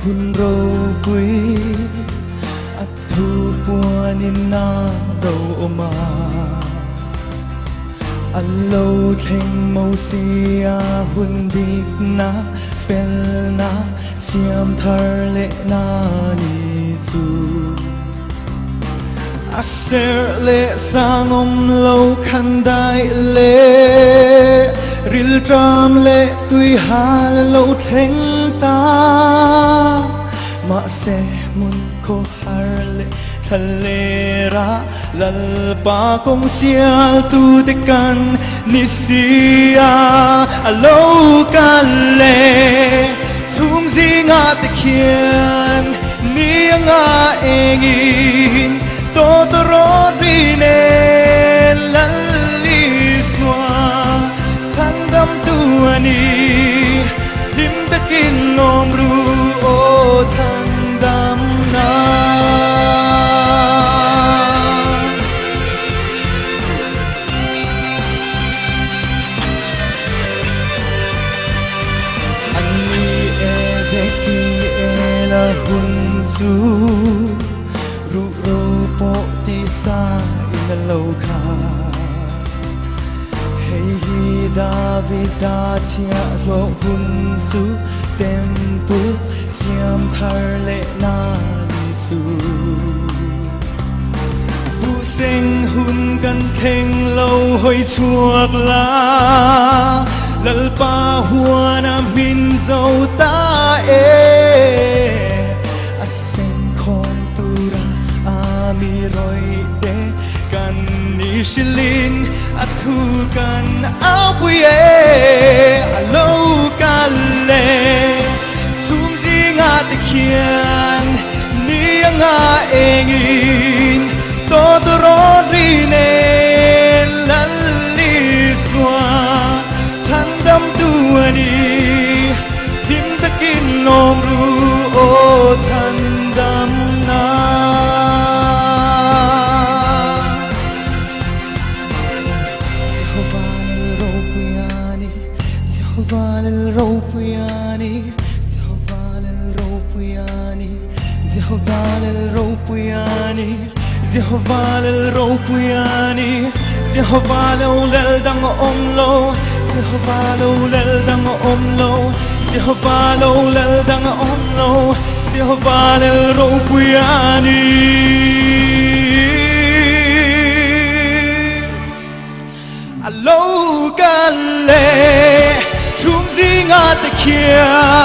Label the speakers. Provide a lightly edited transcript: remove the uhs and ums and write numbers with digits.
Speaker 1: hun râu quý thu buồn na đâu mà lâu thèm màu xia hun đi na phèn na xiêm thar lệ na ni chu ser lệ sang lâu khăn đại lệ ril tram lệ tuy hà lâu thèm ta mà sẽ muốn cô har lệ thale ra lal pa kong sial tu te kan ni sia alo ka le chung zi nga te khian ni nga engin to to ro ri ne lal li swa sang dam tu ani lim ta kin nom ru o sang dam na hun zu ru ro po ti sa in lâu kha hey hi davida chia ro hun zu tempu siam thar le na ni chu bu seng hun kan theng lâu hoi chuak la lal pa huana min zo ta mi roi de kan ni shilin athu kan au pui e alo kan le sum zi nga te khian ni nga engin to to ro ri ne lal li swa sang dam tu ani tim takin nom ru o chan dam na Jehovah Ropuyani, Jehovah Ropuyani, Jehovah Ropuyani, Jehovah lel dang om lo, Jehovah lel dang om lo, Jehovah lel dang om lo, Jehovah Ropuyani. Alo ka le chung zi nga te kia